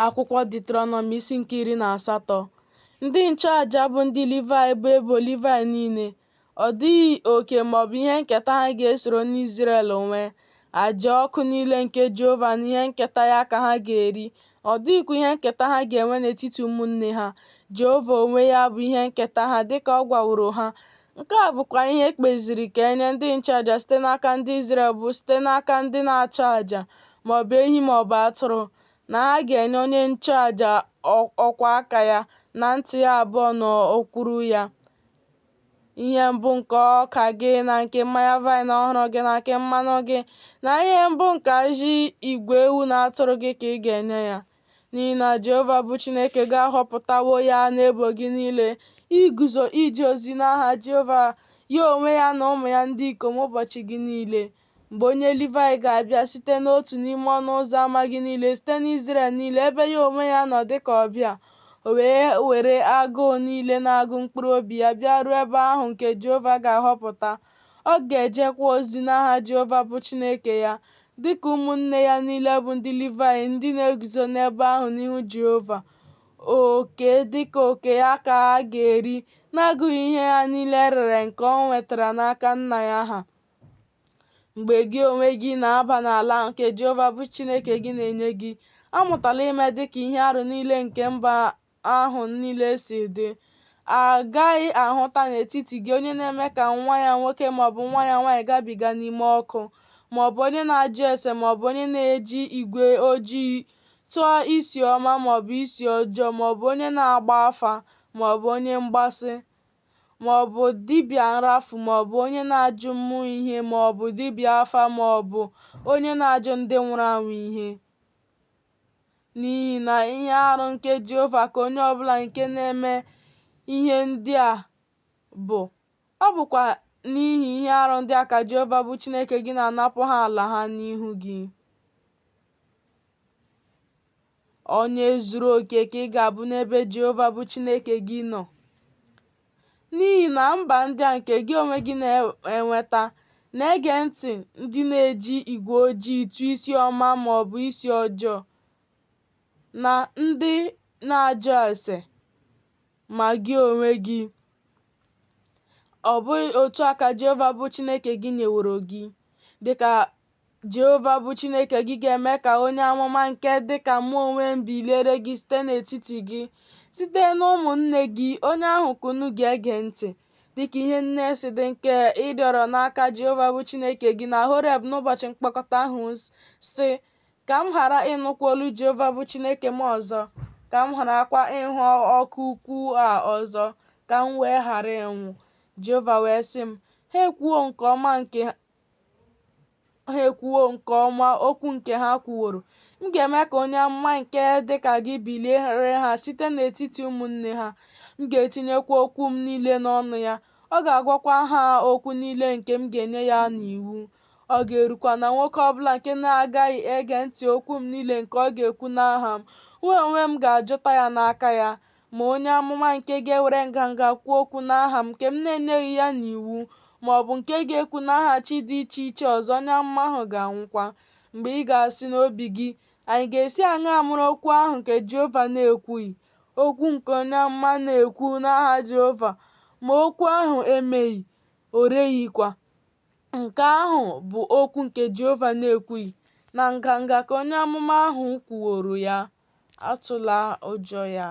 Akwụkwọ Deuteronomy isi nke 18. Ndị nchụaja bụ ndị Livayị bụ ebo Livayị niile. Ọ dịghị oke maọbụ ihe nketa ha ga-esoro n'Izrel nwee. Àjà ọkụ niile nke Jehova na ihe nketa ya ka ha ga-eri. Ọ dịghịkwa ihe nketa ha ga-enwe n'etiti ụmụnne ha. Jehova onwe ya bụ ihe nketa ha dịka ọ gwaworo ha. Nke a bụkwa ihe ekpeziri ka e nye ndị nchụaja site n'aka ndị Izrel bụ site n'aka ndị na-achụ àjà maọbụ ehi maọbụ atụrụ, na ha ga-enye onye nchụaja ọkwa aka ya na ntị ya abụọ n'okpuru ya, ihe mbụ nke ọka gị na nke mmanya vaịn ọhụrụ gị na nke mmanụ gị, na ihe mbụ nke ajị igwe ewu na atụrụ gị ka ị ga-enye ya. N'ihi na Jehova bụ Chineke gị ahọpụtawo ya n'ebo gị niile iguzo ije ozi n'aha Jehova ya onwe ya na ụmụ ya ndị ikom ụbọchị gị niile. Mgbe onye Livayị ga-abịa site n'otu n'ime ọnụ ụzọ ámá gị niile site n'Izrel niile ebe ya onwe ya nọ dịka ọbịa, o wee were agụụ niile na-agụ mkpụrụ obi ya bịaruo ebe ahụ nke Jehova ga-ahọpụta, ọ ga-ejekwa ozi n'aha Jehova bụ Chineke ya, dịka ụmụnne ya niile bụ ndị Livayị ndị na-eguzo n'ebe ahụ n'ihu Jehova. Oke dịka oke ya ka ha ga-eri, na-agụghị ihe ha niile rere nke o nwetara n'aka nna ya ha. Mgbe gị onwe gị na-aba n'ala nke Jehova bụ Chineke gị na-enye gị, amụtala ime dịka ihe arụ niile nke mba ahụ niile si dị. A gaghị ahụta n'etiti gị onye na-eme ka nwa ya nwoke maọbụ nwa ya nwaanyị gabiga n'ime ọkụ, maọbụ onye na-ajụ ase maọbụ onye na-eji igwe ojii tụọ isi ọma maọbụ isi ọjọọ, maọbụ onye na-agba afa maọbụ onye mgbasị, maọbụ dibịa nrafu maọbụ onye na-ajụ mmụọ ihe maọbụ dibịa afa maọbụ onye na-ajụ ndị nwụrụ anwụ ihe. N'ihi na ihe arụ nke Jehova ka onye ọbụla nke na-eme ihe ndị a bụ. Ọ bụkwa n'ihi ihe arụ ndị a ka Jehova bụ Chineke gị na-anapụ ha ala ha n'ihu gị. Onye zuru oke ka ị ga-abụ n'ebe Jehova bụ Chineke gị nọ. N'ihi na mba ndị a nke gị onwe gị na-enweta na-ege ntị ndị na-eji igwe ojii tụọ isi ọma maọbụ isi ọjọọ, na ndị na-ajụ ase, ma gị onwe gị, ọ bụghị otu a ka Jehova bụ Chineke gị nyeworo gị. Dịka Jehova bụ Chineke gị ga-eme ka onye amụma nke dịka mụ onwe m biliere gị site n'etiti gị, site n'ụmụnne gị, onye ahụ ka unu ga-ege ntị, dịka ihe nne si dị nke ịdọrọ n'aka Jehova bụ Chineke gị na Horeb n'ụbọchị mkpọkọta ahụ, sị, ka m ghara ịnụkwa olu Jehova bụ Chineke m ọzọ, ka m gharakwa ịhụ ọkụ ukwu a ọzọ, ka m wee ghara ịnwụ. Jehova wee sị m, ha ekwuwo nke ọma okwu nke ha kwuworo. M ga-eme ka onye amụma nke dịka gị biliere ha site n'etiti ụmụnne ha. M ga-etinyekwa okwu m niile n'ọnụ ya. Ọ ga-agwakwa ha okwu niile nke m ga-enye ya n'iwu. Ọ ga-erukwa na nwoke ọbụla nke na-agaghị ege ntị okwu m niile nke ọ ga-ekwu n'aha m, onwe m ga-ajụta ya n'aka ya. Ma onye amụma nke ga-ewere nganga kwuo okwu n'aha m nke m na-enyeghị ya n'iwu, maọbụ nke ga-ekwu n'aha chi dị iche iche ọzọ, onye amụma ahụ ga-anwụkwa. Mgbe ị ga-asị n'obi gị, anyị ga-esi aṅaa mụrụ okwu ahụ nke Jehova na-ekwughị, okwu nke onye amụma na-ekwu n'aha Jehova, ma okwu ahụ emeghị, o reghịkwa. Nke ahụ bụ okwu nke Jehova na-ekwughị, na nganga ka onye amụma ahụ kwuworo ya. Atụla ụjọ ya.